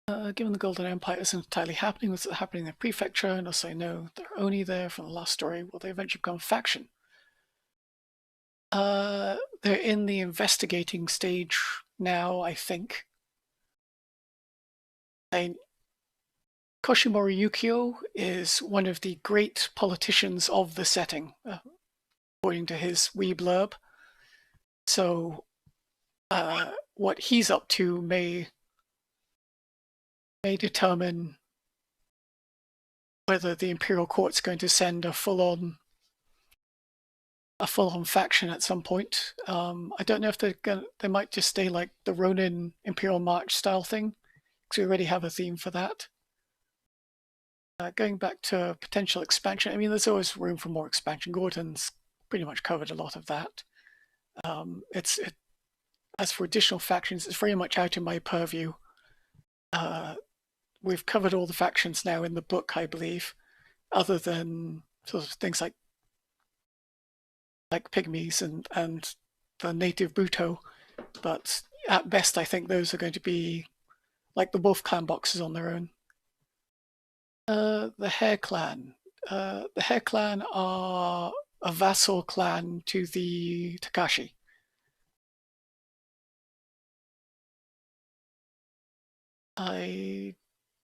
Given the Golden Empire isn't entirely happening, was it happening in the prefecture? And also, no, they're only there from the last story. Will they eventually become a faction? They're in the investigating stage now, I think. Koshimori Yukio is one of the great politicians of the setting, according to his wee blurb. So, what he's up to may determine whether the Imperial Court's going to send a full-on faction at some point. I don't know if they might just stay like the Ronin Imperial March style thing, because we already have a theme for that. Going back to potential expansion, I mean, there's always room for more expansion. Gordon's pretty much covered a lot of that. As for additional factions, it's very much out in my purview. We've covered all the factions now in the book, I believe, other than sort of things like pygmies and the native Buto. But at best, I think those are going to be like the Wolf Clan boxes on their own. The Hare Clan. The Hare Clan are a vassal clan to the Takashi. I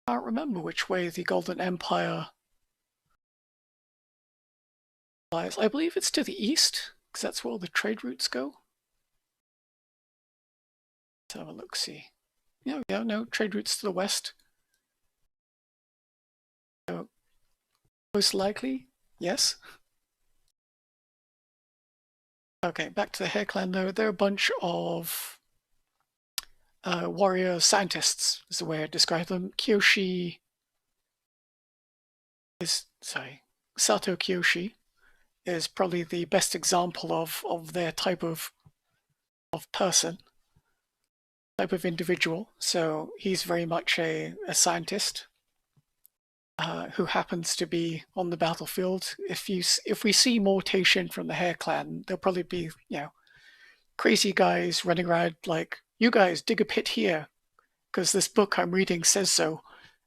can't remember which way the Golden Empire lies. I believe it's to the east, because that's where all the trade routes go. Let's have a look-see. Yeah, no, trade routes to the west. So, most likely, yes. Okay, back to the Hare Clan though. They're a bunch of warrior scientists, is the way I describe them. Sato Kyoshi is probably the best example of their type of person, type of individual. So he's very much a scientist who happens to be on the battlefield. If we see mortation from the Hare Clan, there'll probably be crazy guys running around like, you guys dig a pit here because this book I'm reading says so,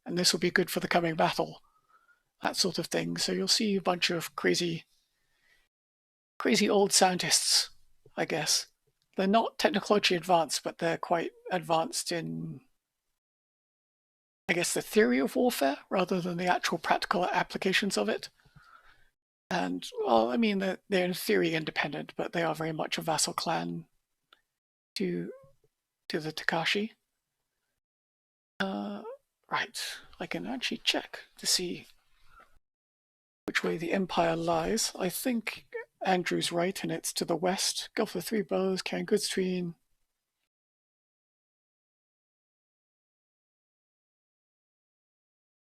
and this will be good for the coming battle. That sort of thing. So you'll see a bunch of crazy old scientists, I guess. They're not technologically advanced, but they're quite advanced in, I guess, the theory of warfare rather than the actual practical applications of it. And, well, I mean, they're in theory independent, but they are very much a vassal clan to the Takashi. Right, I can actually check to see which way the Empire lies. I think Andrew's right, and it's to the west. Gulf of Three Brothers, carrying goods between.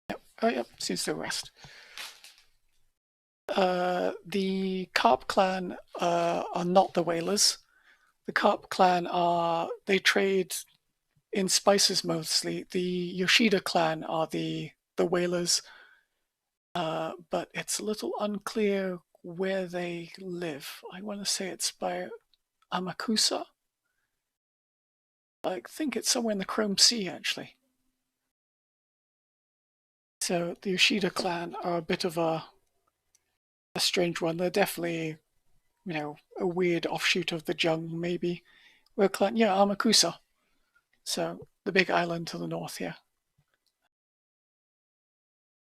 Yep, oh yep, seems to the west. The Carp clan are not the whalers. The Carp clan they trade in spices mostly. The Yoshida clan are the whalers, but it's a little unclear where they live. I want to say it's by Amakusa. I think it's somewhere in the Chrome Sea, actually. So the Yoshida clan are a bit of a strange one. They're definitely, a weird offshoot of the Jung, maybe. We're clan, yeah, Amakusa. So the big island to the north here.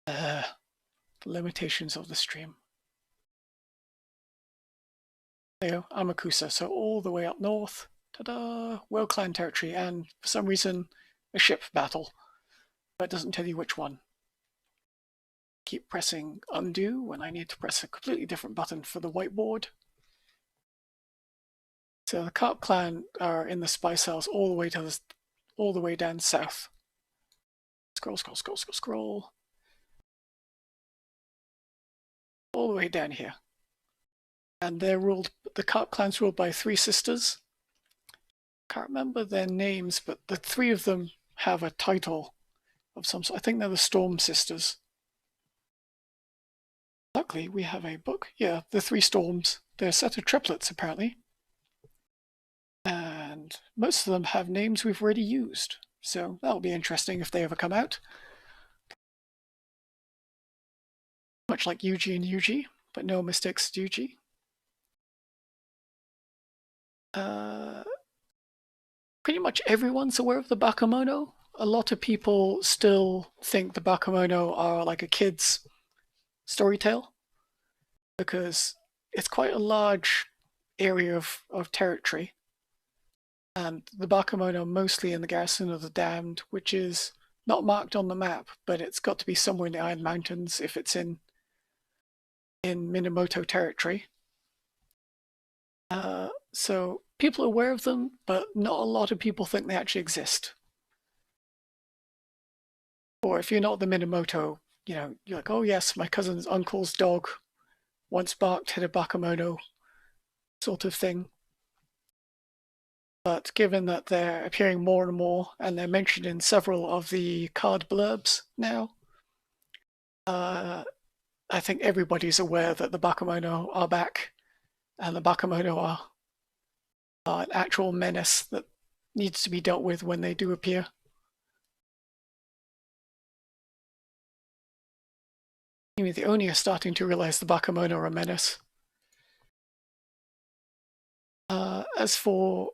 The limitations of the stream. There you go, Amakusa. So all the way up north. Ta-da! World Clan territory, and for some reason, a ship battle. But it doesn't tell you which one. Keep pressing undo when I need to press a completely different button for the whiteboard. So the Carp clan are in the Spice Isles all the way down south. Scroll, scroll, scroll, scroll, scroll. All the way down here. And the Carp clan's ruled by three sisters. Can't remember their names, but the three of them have a title of some sort. I think they're the Storm Sisters. Luckily, we have a book. Yeah, the Three Storms. They're a set of triplets, apparently. And most of them have names we've already used. So that'll be interesting if they ever come out. Much like Yuji and Yuji, but no mistakes to Yuji. Pretty much everyone's aware of the Bakemono. A lot of people still think the Bakemono are like a kid's story tale because it's quite a large area of territory. And the Bakemono mostly in the Garrison of the Damned, which is not marked on the map, but it's got to be somewhere in the Iron Mountains if it's in Minamoto territory. So people are aware of them, but not a lot of people think they actually exist. Or if you're not the Minamoto, you're like, oh yes, my cousin's uncle's dog once barked at a Bakemono sort of thing. But given that they're appearing more and more, and they're mentioned in several of the card blurbs now, I think everybody's aware that the Bakemono are back, and the Bakemono are an actual menace that needs to be dealt with when they do appear. Even the Oni are starting to realize the Bakemono are a menace. As for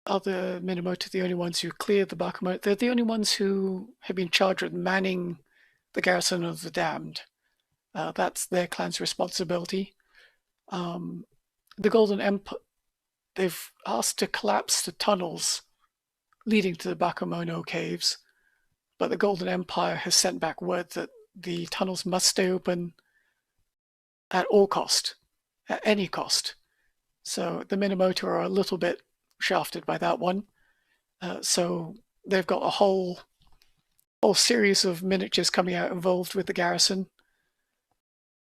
other Minamoto, the only ones who cleared the Bakemono, they're the only ones who have been charged with manning the Garrison of the Damned. That's their clan's responsibility. The Golden Empire, they've asked to collapse the tunnels leading to the Bakemono caves, but the Golden Empire has sent back word that the tunnels must stay open at all cost, at any cost. So the Minamoto are a little bit shafted by that one. So they've got a whole series of miniatures coming out involved with the garrison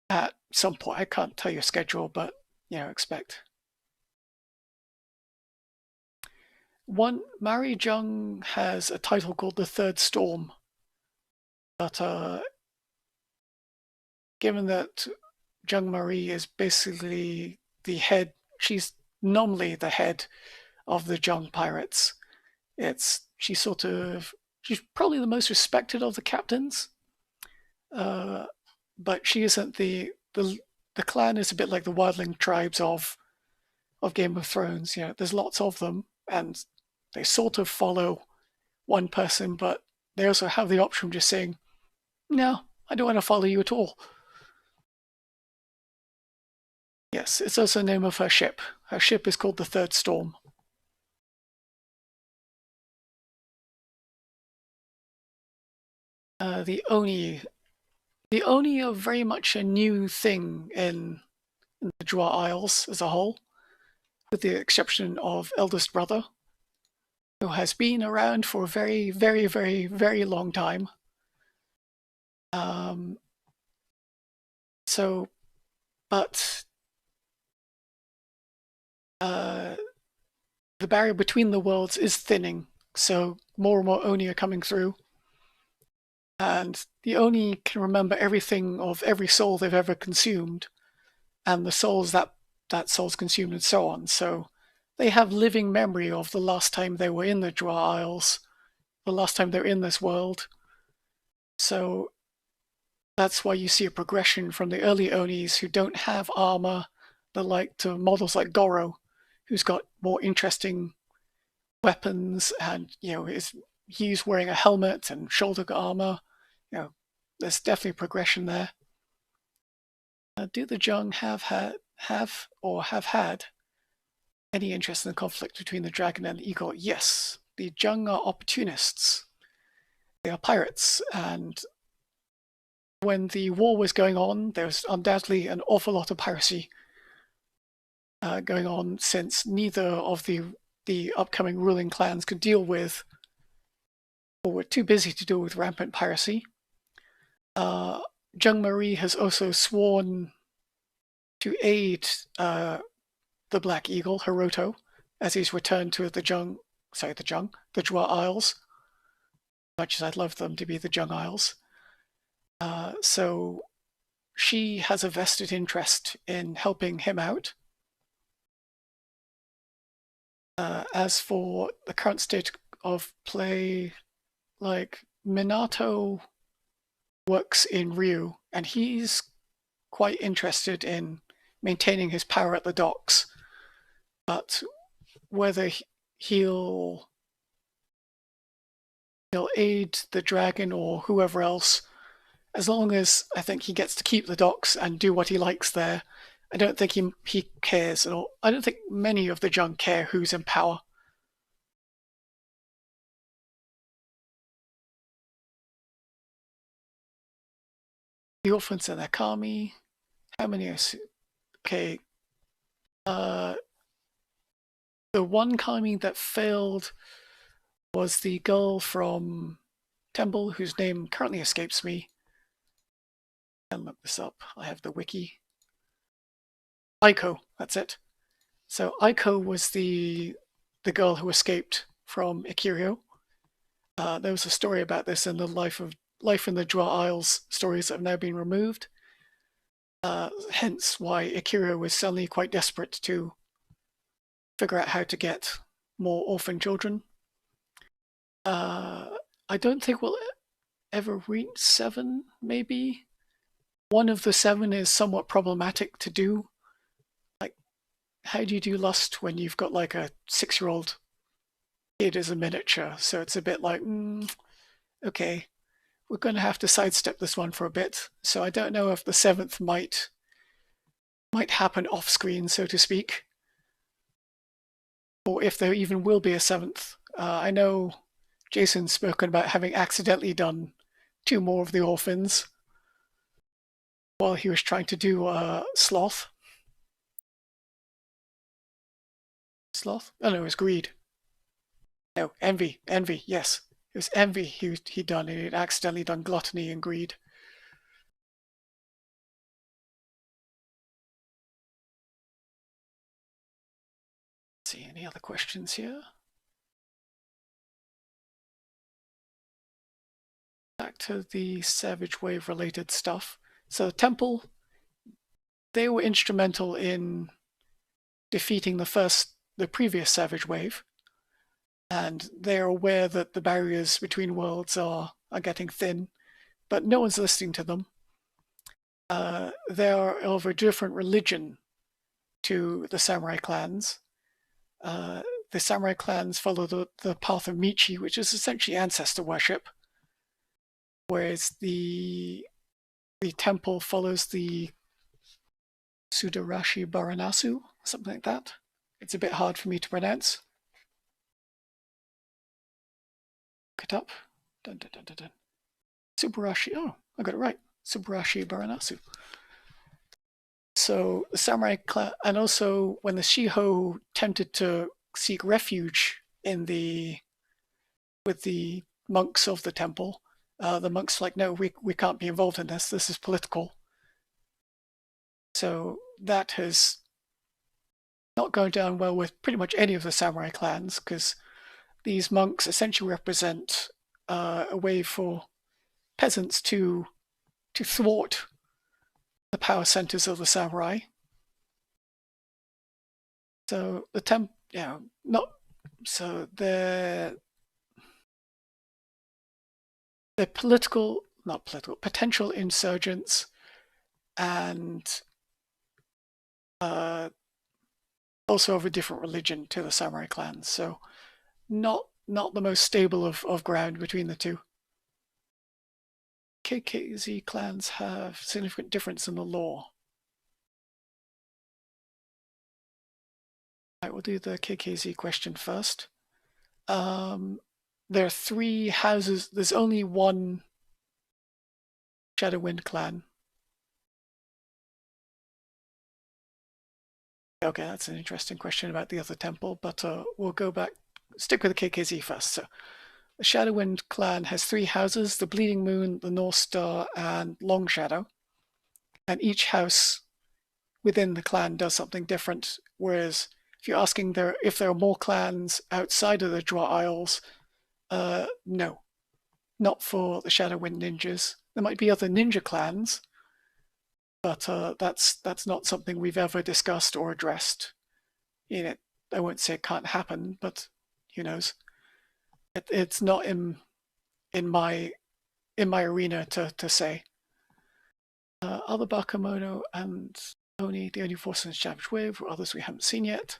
at some point. I can't tell you a schedule, but expect. One, Mary Jung has a title called The Third Storm, but given that Jung Marie is basically the head, she's nominally the head of the Jung pirates. She's probably the most respected of the captains, but she isn't the clan is a bit like the wildling tribes of Game of Thrones. There's lots of them, and they sort of follow one person, but they also have the option of just saying, "No, I don't want to follow you at all." Yes, it's also the name of her ship. Her ship is called the Third Storm. The Oni are very much a new thing in the Jwar Isles as a whole, with the exception of eldest brother, who has been around for a very, very, very, very long time. But the barrier between the worlds is thinning, so more and more Oni are coming through. And the Oni can remember everything of every soul they've ever consumed, and the souls that soul's consumed, and so on. So they have living memory of the last time they were in the Jwar Isles, the last time they were in this world. So that's why you see a progression from the early Onis who don't have armor, to models like Goro, who's got more interesting weapons, and he's wearing a helmet and shoulder armor. There's definitely progression there. Do the Jung have had any interest in the conflict between the dragon and the eagle? Yes, the Jung are opportunists. They are pirates, and when the war was going on, there was undoubtedly an awful lot of piracy going on, since neither of the upcoming ruling clans could deal with, or were too busy to deal with, rampant piracy. Jung Marie has also sworn to aid the Black Eagle, Hiroto, as he's returned to the Jwar Isles, much as I'd love them to be the Jung Isles. So she has a vested interest in helping him out. As for the current state of play, like Minato works in Ryu, and he's quite interested in maintaining his power at the docks. But whether he'll aid the dragon or whoever else, as long as I think he gets to keep the docks and do what he likes there, I don't think he cares at all. I don't think many of the Jung care who's in power. The orphans and their kami. How many are okay? The one kami that failed was the girl from Temple, whose name currently escapes me. I can look this up. I have the wiki. Aiko, that's it. So Aiko was the girl who escaped from Ikirio. There was a story about this in the Life in the Jwar Isles stories that have now been removed. Hence why Ikirio was suddenly quite desperate to figure out how to get more orphan children. I don't think we'll ever reach 7, maybe. One of the 7 is somewhat problematic to do. Like, how do you do lust when you've got like a 6-year-old kid as a miniature? So it's a bit like, okay, we're going to have to sidestep this one for a bit. So I don't know if the 7th might happen off screen, so to speak, or if there even will be a 7th. I know Jason's spoken about having accidentally done 2 more of the orphans while he was trying to do Sloth. Sloth? Oh no, it was Greed. No, Envy. Envy, yes. It was Envy he done, and he'd accidentally done Gluttony and Greed. Let's see, any other questions here? Back to the Savage Wave related stuff. So Temple, they were instrumental in defeating the previous Savage Wave, and they're aware that the barriers between worlds are getting thin, but no one's listening to them. They are of a different religion to the samurai clans. The samurai clans follow the path of Michi, which is essentially ancestor worship, whereas the temple follows the Sudarashi Baranasu, something like that. It's a bit hard for me to pronounce. Look it up. Dun, dun, dun, dun, dun. Subarashi, oh, I got it right. Subarashi Baranasu. So the samurai clan, and also when the Shiho tempted to seek refuge with the monks of the temple, the monks were like, no, we can't be involved in this. This is political. So that has not gone down well with pretty much any of the samurai clans, because these monks essentially represent a way for peasants to thwart the power centers of the samurai. So the potential insurgents, and also of a different religion to the samurai clans. So not the most stable of ground between the two. KKZ clans have significant difference in the law. Right, we'll do the KKZ question first. There are 3 houses. There's only one Shadowwind clan. Okay, that's an interesting question about the other temple, but we'll go back. Stick with the KKZ first. So the Shadowwind clan has 3 houses: the Bleeding Moon, the North Star, and Long Shadow. And each house within the clan does something different. Whereas if you're asking if there are more clans outside of the Jwar Isles, no, not for the Shadowwind ninjas. There might be other ninja clans, but that's not something we've ever discussed or addressed in it. I won't say it can't happen, but who knows? It's not in my in my arena to say. Other Bakemono and Oni, the only forces established with, or others we haven't seen yet.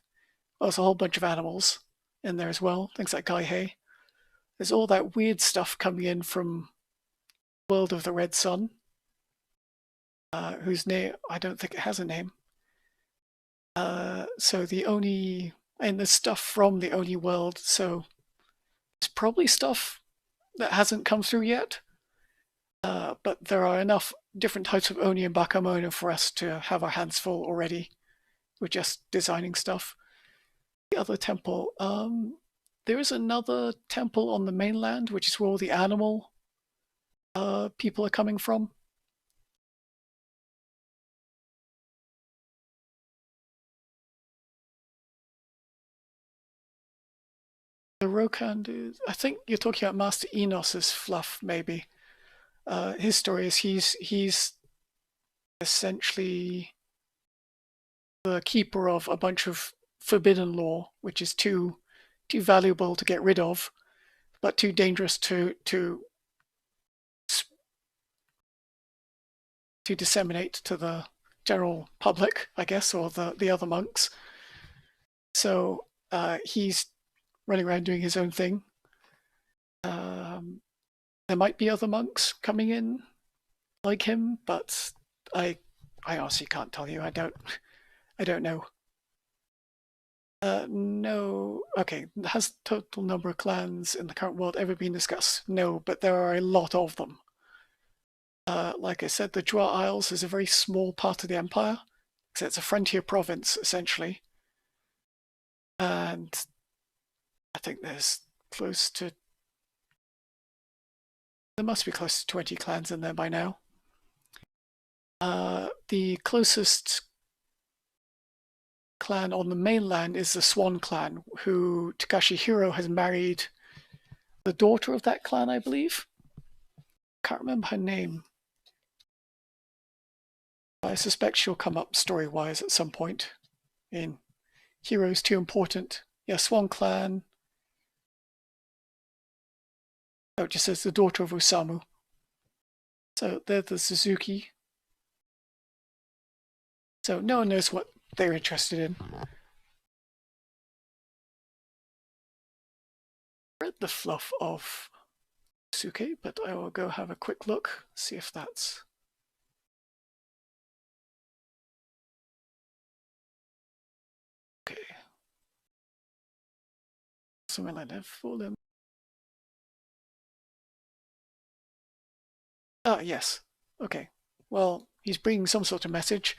Well, there's a whole bunch of animals in there as well, things like Gaihei. There's all that weird stuff coming in from World of the Red Sun, whose name, I don't think it has a name. So the Oni, and there's stuff from the Oni world, so it's probably stuff that hasn't come through yet. But there are enough different types of Oni and Bakemono for us to have our hands full already with just designing stuff. The other temple, there is another temple on the mainland, which is where all the animal people are coming from. The Rokand is, I think you're talking about Master Enos's fluff, maybe. His story is he's essentially the keeper of a bunch of forbidden lore, which is too valuable to get rid of, but too dangerous to disseminate to the general public, I guess, or the other monks. So he's running around doing his own thing. There might be other monks coming in like him, but I honestly can't tell you. I don't know. No. Okay. Has the total number of clans in the current world ever been discussed? No, but there are a lot of them. Like I said, the Jwar Isles is a very small part of the empire, because it's a frontier province, essentially. And I think there's close to... There must be close to 20 clans in there by now. The closest clan on the mainland is the Swan clan, who Takashi Hiro has married the daughter of that clan, I believe. Can't remember her name. I suspect she'll come up story-wise at some point. In Hero's too important. Yeah, Swan clan. Oh, it just says the daughter of Osamu. So they're the Suzuki. So no one knows what they're interested in. Read the fluff of Suke, but I will go have a quick look, see if that's... Okay. Something like that for them. Ah, yes. Okay. Well, he's bringing some sort of message.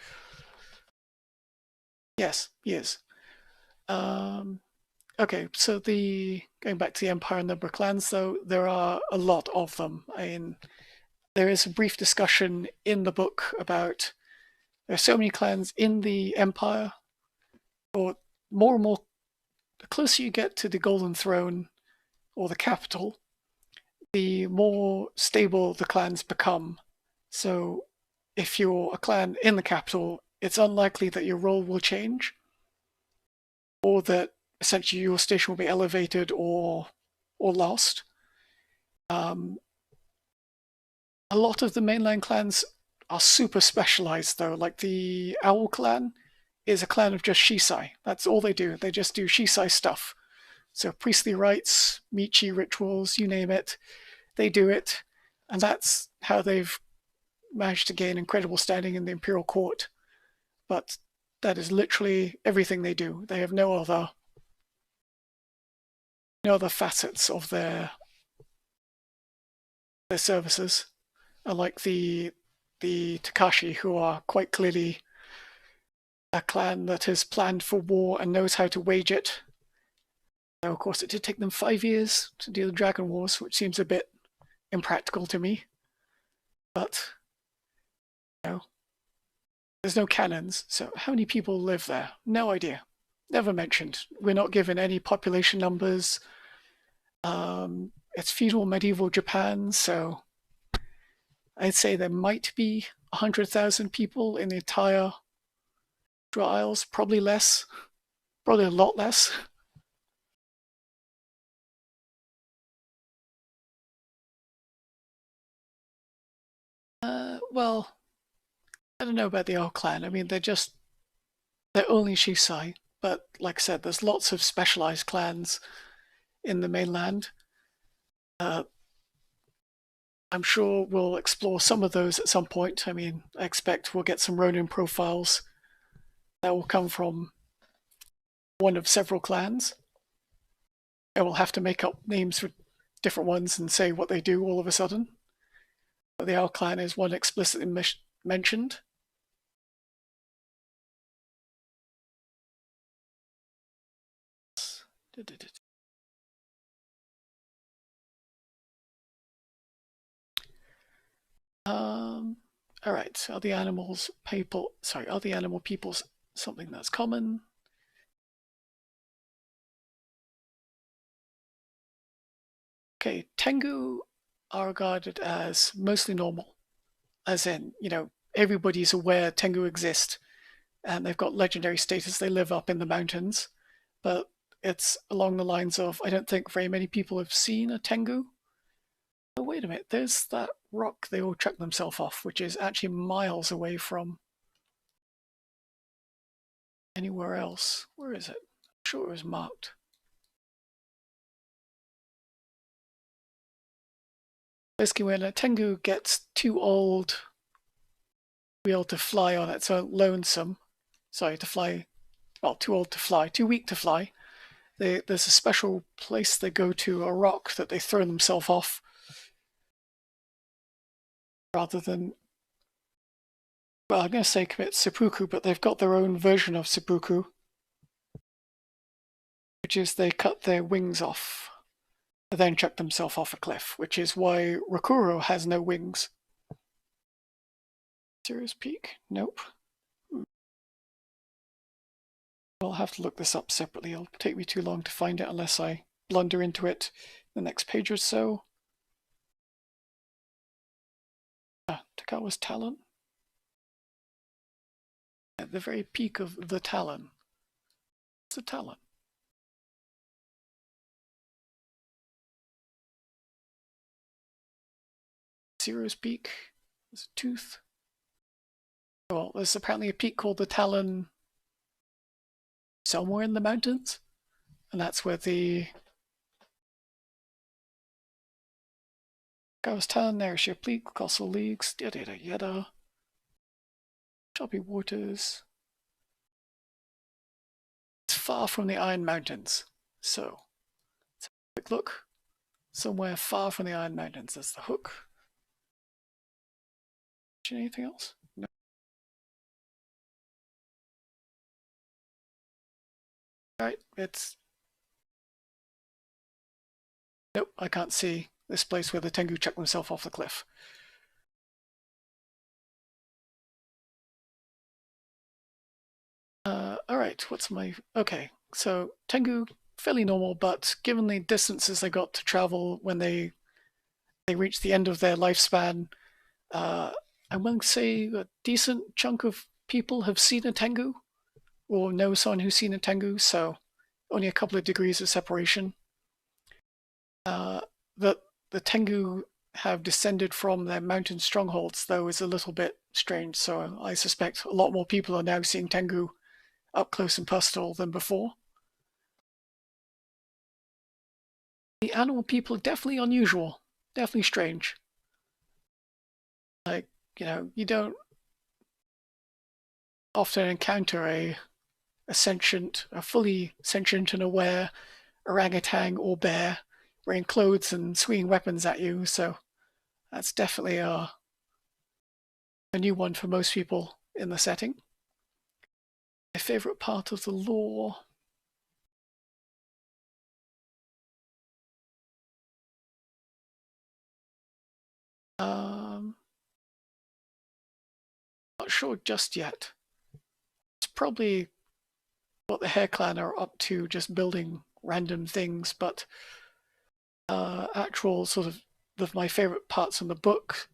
Yes, he is. Okay, so going back to the Empire and number of clans, though, there are a lot of them. I mean, there is a brief discussion in the book about there are so many clans in the Empire, or more and more, the closer you get to the Golden Throne or the capital, the more stable the clans become. So if you're a clan in the capital, it's unlikely that your role will change, or that essentially your station will be elevated or lost. A lot of the mainland clans are super specialized, though. Like the Owl clan is a clan of just Shisai. That's all they do. They just do Shisai stuff. So priestly rites, Michi rituals, you name it, they do it. And that's how they've managed to gain incredible standing in the imperial court. But that is literally everything they do. They have no other facets of their services, unlike the Takashi, who are quite clearly a clan that has planned for war and knows how to wage it. Now, of course, it did take them 5 years to do the Dragon Wars, which seems a bit impractical to me. But, you know, there's no cannons, so how many people live there? No idea. Never mentioned. We're not given any population numbers. It's feudal medieval Japan, so I'd say there might be 100,000 people in the entire Jwar Isles, probably less, Probably a lot less. Well, I don't know about the Owl Clan. I mean, they're only Shisai, but like I said, there's lots of specialized clans in the mainland. Uh, I'm sure we'll explore some of those at some point. I mean, I expect we'll get some Ronin profiles that will come from one of several clans. And we'll have to make up names for different ones and say what they do all of a sudden. But the Owl Clan is one explicitly mentioned. All right. Are the animals people? Sorry, are the animal peoples something that's common? Okay, Tengu are regarded as mostly normal, as in, everybody's aware Tengu exist, and they've got legendary status. They live up in the mountains, but it's along the lines of I don't think very many people have seen a Tengu. Oh, wait a minute, there's that rock they all chuck themselves off, which is actually miles away from anywhere else. Where is it? I'm sure it was marked. Basically, when a Tengu gets too old to be able to fly on its own lonesome, sorry, to fly, well, too old to fly, too weak to fly, there's a special place they go to, a rock that they throw themselves off rather than, well, I'm going to say commit seppuku, but they've got their own version of seppuku, which is they cut their wings off and then chuck themselves off a cliff, which is why Rakuro has no wings. Serious Peak? Nope. I'll have to look this up separately. It'll take me too long to find it unless I blunder into it the next page or so. Takawa's Talon. At the very peak of the Talon. What's a Talon? Zero's Peak. There's a tooth. Well, there's apparently a peak called the Talon somewhere in the mountains. And that's where the Takawa's Talon, there's your peak, Colossal Leagues, yada yada yada. Choppy Waters. It's far from the Iron Mountains. So, let's have a quick look. Somewhere far from the Iron Mountains. There's the hook. Anything else? No. Alright, it's... Nope, I can't see this place where the Tengu chucked himself off the cliff. Alright, what's my... Okay, so Tengu, fairly normal, but given the distances they got to travel when they reach the end of their lifespan, I'm willing to say a decent chunk of people have seen a Tengu, or know someone who's seen a Tengu, so only a couple of degrees of separation. The Tengu have descended from their mountain strongholds, though, is a little bit strange, so I suspect a lot more people are now seeing Tengu up close and personal than before. The animal people are definitely unusual, definitely strange. Like, you don't often encounter a fully sentient and aware orangutan or bear wearing clothes and swinging weapons at you, so that's definitely a new one for most people in the setting. My favorite part of the lore. Not sure just yet. It's probably what the Hair Clan are up to, just building random things, but actual sort of my favorite parts in the book.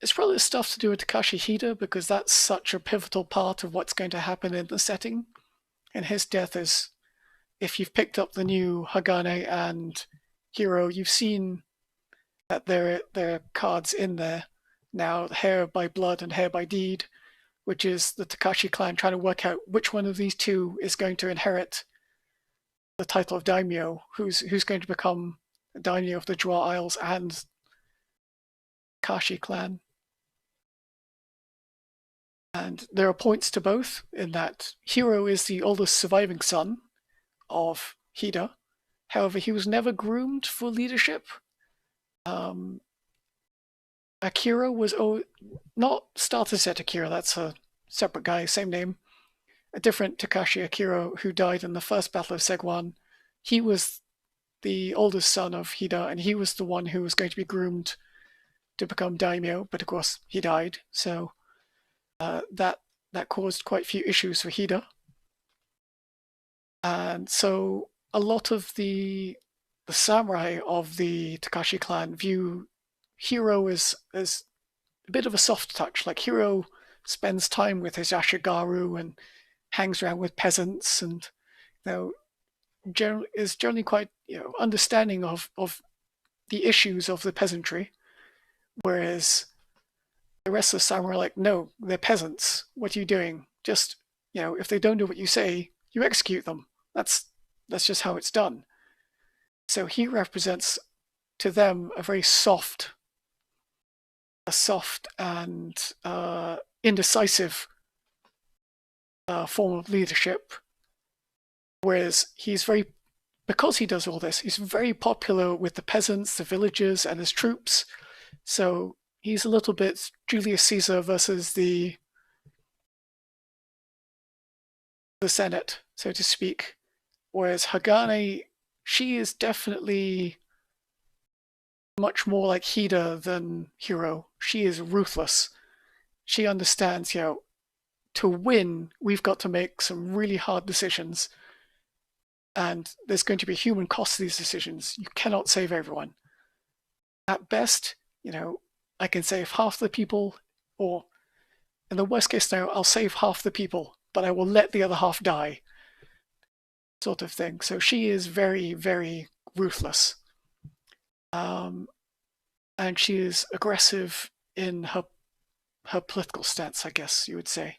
It's probably stuff to do with Takashi Hida because that's such a pivotal part of what's going to happen in the setting. And his death is, if you've picked up the new Hagane and Hero, you've seen that there are cards in there now, Hair by Blood and Hair by Deed, which is the Takashi clan trying to work out which one of these two is going to inherit the title of daimyo, who's going to become daimyo of the Jwar Isles and Takashi clan. And there are points to both in that Hiro is the oldest surviving son of Hida. However, he was never groomed for leadership. Akira was not Starter Set Akira, that's a separate guy, same name. A different Takashi Akira who died in the first Battle of Segwan. He was the oldest son of Hida, and he was the one who was going to be groomed to become daimyo, but of course he died, so that caused quite a few issues for Hida. And so a lot of the samurai of the Takashi clan view Hiro as a bit of a soft touch. Like Hiro spends time with his Ashigaru and hangs around with peasants, and is generally quite understanding of the issues of the peasantry, whereas the rest of the samurai are like, no, they're peasants. What are you doing? Just if they don't do what you say, you execute them. That's just how it's done. So he represents to them a very soft and indecisive form of leadership, whereas because he does all this, he's very popular with the peasants, the villagers, and his troops. So he's a little bit Julius Caesar versus the Senate, so to speak. Whereas Hagane, she is definitely much more like Hida than Hiro. She is ruthless. She understands, to win, we've got to make some really hard decisions. And there's going to be a human cost to these decisions. You cannot save everyone. At best, I can save half the people, or in the worst case scenario, I'll save half the people, but I will let the other half die, sort of thing. So she is very, very ruthless. And she is aggressive in her political stance, I guess you would say.